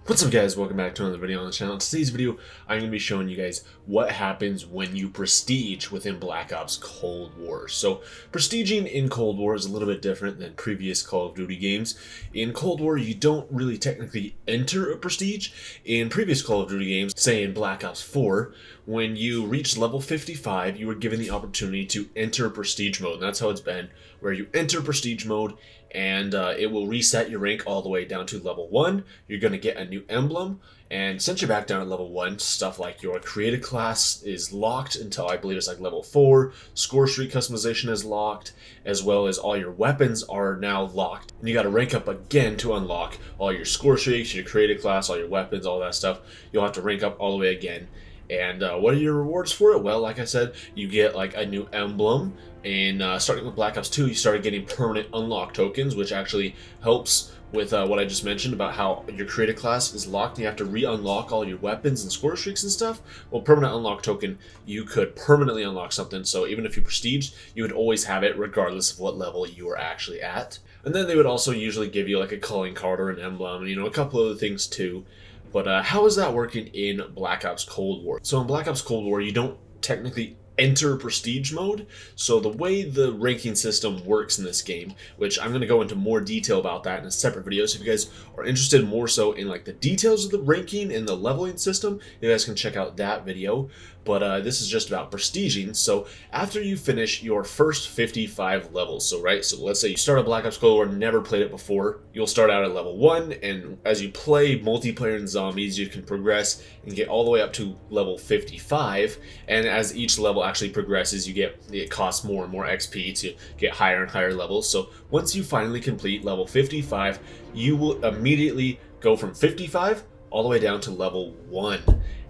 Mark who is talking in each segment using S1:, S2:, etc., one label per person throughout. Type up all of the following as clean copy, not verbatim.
S1: What's up guys, welcome back to another video on the channel. In today's video, I'm going to be showing you guys what happens when you prestige within Black Ops Cold War. So, prestiging in Cold War is a little bit different than previous Call of Duty games. In Cold War, you don't really technically enter a prestige. In previous Call of Duty games, say in Black Ops 4, when you reach level 55, you were given the opportunity to enter prestige mode. And that's how it's been, where you enter prestige mode and it will reset your rank all the way down to level 1. You're going to get a new emblem, and since you're back down at level 1, stuff like your created class is locked until I believe it's like level 4, score streak customization is locked, as well as all your weapons are now locked. And you got to rank up again to unlock all your score streaks, your created class, all your weapons, all that stuff. You'll have to rank up all the way again. And what are your rewards for it? Well, like I said, you get like a new emblem. And starting with Black Ops 2, you started getting permanent unlock tokens, which actually helps with what I just mentioned about how your created class is locked and you have to re-unlock all your weapons and score streaks and stuff. Well, permanent unlock token, you could permanently unlock something, so even if you prestiged, you would always have it regardless of what level you were actually at. And then they would also usually give you like a calling card or an emblem, and a couple other things too. But how is that working in Black Ops Cold War? So in Black Ops Cold War, you don't technically enter prestige mode. So the way the ranking system works in this game, which I'm going to go into more detail about that in a separate video, so if you guys are interested more so in like the details of the ranking and the leveling system, you guys can check out that video. But this is just about prestiging. So after you finish your first 55 levels, so let's say you start a Black Ops Cold War, never played it before, you'll start out at level 1, and as you play multiplayer and zombies, you can progress and get all the way up to level 55, and as each level actually progresses, it costs more and more XP to get higher and higher levels. So once you finally complete level 55, you will immediately go from 55 all the way down to level 1.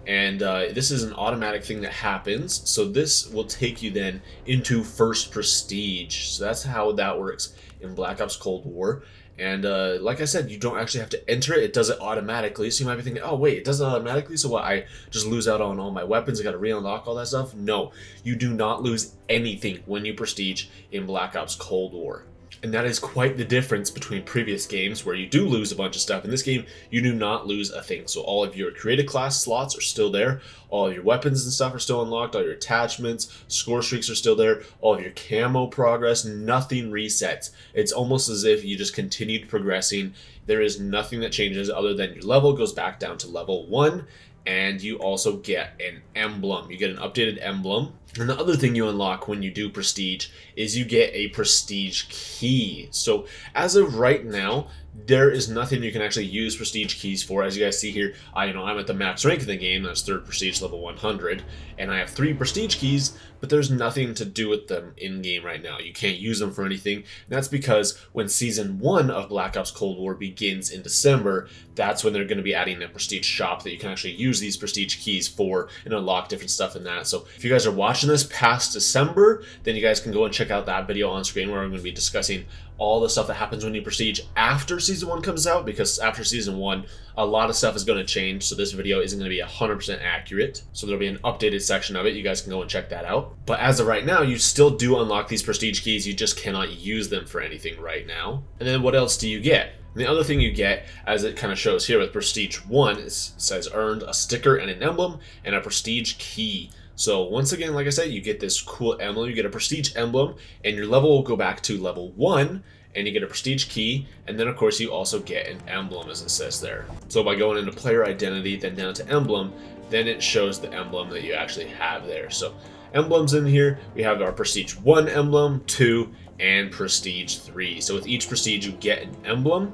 S1: And this is an automatic thing that happens, so this will take you then into first prestige. So that's how that works in Black Ops Cold War. And like I said, you don't actually have to enter it, it does it automatically. So you might be thinking, oh wait, it does it automatically, so what, I just lose out on all my weapons, I gotta re-unlock all that stuff? No, you do not lose anything when you prestige in Black Ops Cold War. And that is quite the difference between previous games where you do lose a bunch of stuff. In this game, you do not lose a thing. So all of your created class slots are still there. All of your weapons and stuff are still unlocked. All your attachments, score streaks are still there. All of your camo progress, nothing resets. It's almost as if you just continued progressing. There is nothing that changes other than your level goes back down to level 1. And you also get an emblem. You get an updated emblem. And the other thing you unlock when you do prestige is you get a prestige key. So as of right now, there is nothing you can actually use prestige keys for. As you guys see here, I'm at the max rank of the game, that's 3rd prestige, level 100, and I have 3 prestige keys, but there's nothing to do with them in game right now. You can't use them for anything. And that's because when season 1 of Black Ops Cold War begins in December, that's when they're going to be adding a prestige shop that you can actually use these prestige keys for and unlock different stuff in that. So if you guys are watching this past December, then you guys can go and check out that video on screen where I'm going to be discussing all the stuff that happens when you prestige after season 1 comes out, because after season 1 a lot of stuff is going to change, so this video isn't going to be 100% accurate. So there'll be an updated section of it, you guys can go and check that out. But as of right now, you still do unlock these prestige keys, you just cannot use them for anything right now. And then what else do you get? And the other thing you get, as it kind of shows here with Prestige 1, it says earned a sticker and an emblem and a prestige key. So once again, like I said, you get this cool emblem, you get a prestige emblem, and your level will go back to level 1, and you get a prestige key, and then of course you also get an emblem as it says there. So by going into player identity, then down to emblem, then it shows the emblem that you actually have there. So emblems in here, we have our Prestige 1 emblem, 2, and Prestige 3. So with each prestige you get an emblem,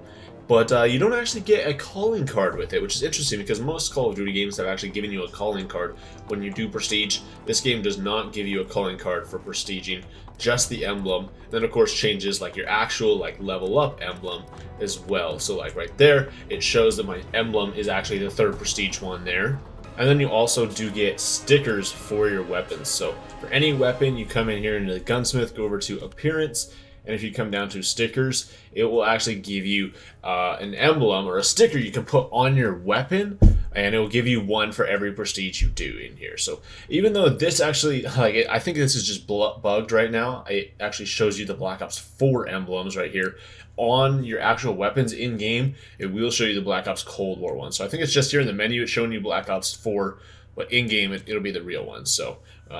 S1: but you don't actually get a calling card with it, which is interesting because most Call of Duty games have actually given you a calling card when you do prestige. This game does not give you a calling card for prestiging, just the emblem. Then of course changes like your actual level up emblem as well. So like right there, it shows that my emblem is actually the 3rd prestige one there. And then you also do get stickers for your weapons. So for any weapon, you come in here into the gunsmith, go over to appearance, and if you come down to stickers, it will actually give you an emblem or a sticker you can put on your weapon and it will give you 1 for every prestige you do in here. So even though this actually, like, I think this is just bugged right now, it actually shows you the Black Ops 4 emblems right here on your actual weapons in game. It will show you the Black Ops Cold War one. So I think it's just here in the menu it's showing you Black Ops 4, but in game it'll be the real one. So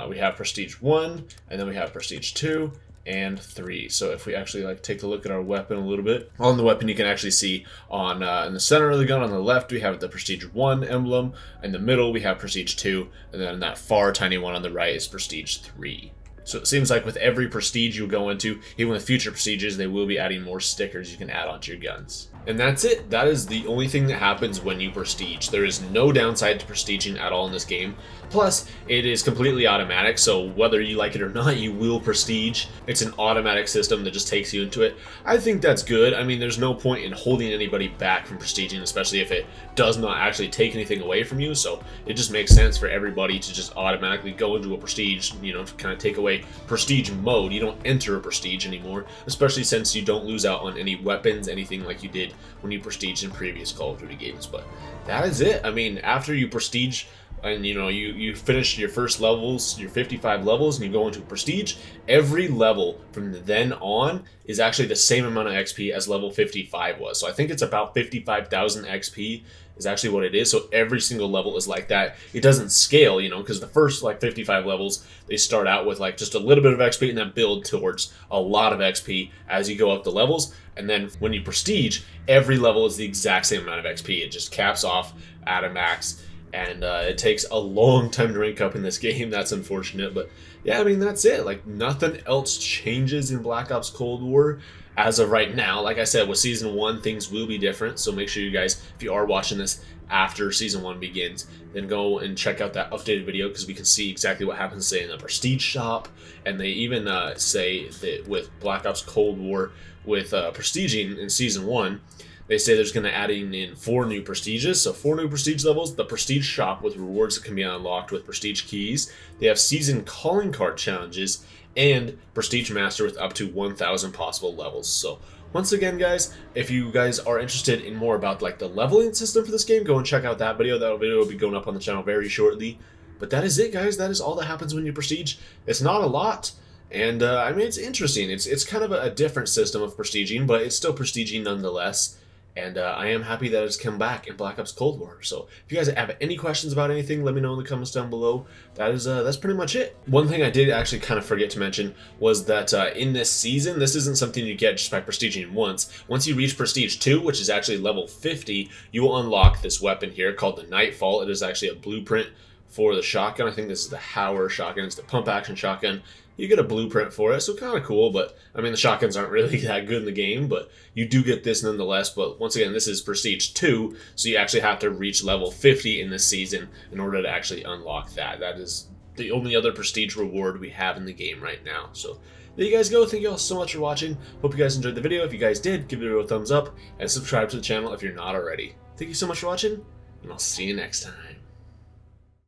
S1: we have Prestige 1, and then we have Prestige 2 and 3. So if we actually like take a look at our weapon a little bit, on the weapon you can actually see on in the center of the gun on the left we have the Prestige 1 emblem, in the middle we have Prestige 2, and then that far tiny one on the right is Prestige 3. So it seems like with every prestige you go into, even with future prestiges, they will be adding more stickers you can add onto your guns. And that's it. That is the only thing that happens when you prestige. There is no downside to prestiging at all in this game. Plus, it is completely automatic, so whether you like it or not, you will prestige. It's an automatic system that just takes you into it. I think that's good. I mean, there's no point in holding anybody back from prestiging, especially if it does not actually take anything away from you. So it just makes sense for everybody to just automatically go into a prestige, you know, to kind of take away prestige mode. You don't enter a prestige anymore, especially since you don't lose out on any weapons, anything like you did when you prestiged in previous Call of Duty games. But that is it. I mean, after you prestige and you know you finish your first levels, your 55 levels, and you go into prestige, every level from then on is actually the same amount of XP as level 55 was. So I think it's about 55,000 XP is actually what it is. So every single level is like that. It doesn't scale, you know, because the first like 55 levels, they start out with like just a little bit of XP and then build towards a lot of XP as you go up the levels. And then when you prestige, every level is the exact same amount of XP. It just caps off at a max. And it takes a long time to rank up in this game. That's unfortunate, but yeah, I mean, that's it. Like, nothing else changes in Black Ops Cold War as of right now. Like I said, with Season 1, things will be different, so make sure you guys, if you are watching this after Season 1 begins, then go and check out that updated video, because we can see exactly what happens, say, in the Prestige shop, and they even say that with Black Ops Cold War, with prestiging in Season 1, they say there's going to add in 4 new prestiges, so 4 new prestige levels, the prestige shop with rewards that can be unlocked with prestige keys. They have season calling card challenges and prestige master with up to 1,000 possible levels. So once again, guys, if you guys are interested in more about like the leveling system for this game, go and check out that video. That video will be going up on the channel very shortly. But that is it, guys. That is all that happens when you prestige. It's not a lot. And I mean, it's interesting. It's kind of a different system of prestiging, but it's still prestiging nonetheless. And I am happy that it's come back in Black Ops Cold War. So if you guys have any questions about anything, let me know in the comments down below. That's pretty much it. One thing I did actually kind of forget to mention was that in this season, this isn't something you get just by prestiging once. Once you reach Prestige 2, which is actually level 50, you will unlock this weapon here called the Nightfall. It is actually a blueprint for the shotgun. I think this is the Hauer shotgun. It's the pump action shotgun. You get a blueprint for it, so kind of cool, but I mean, the shotguns aren't really that good in the game, but you do get this nonetheless. But once again, this is Prestige 2, so you actually have to reach level 50 in this season in order to actually unlock that. That is the only other prestige reward we have in the game right now. So there you guys go. Thank you all so much for watching. Hope you guys enjoyed the video. If you guys did, give the video a thumbs up and subscribe to the channel if you're not already. Thank you so much for watching, and I'll see you next time.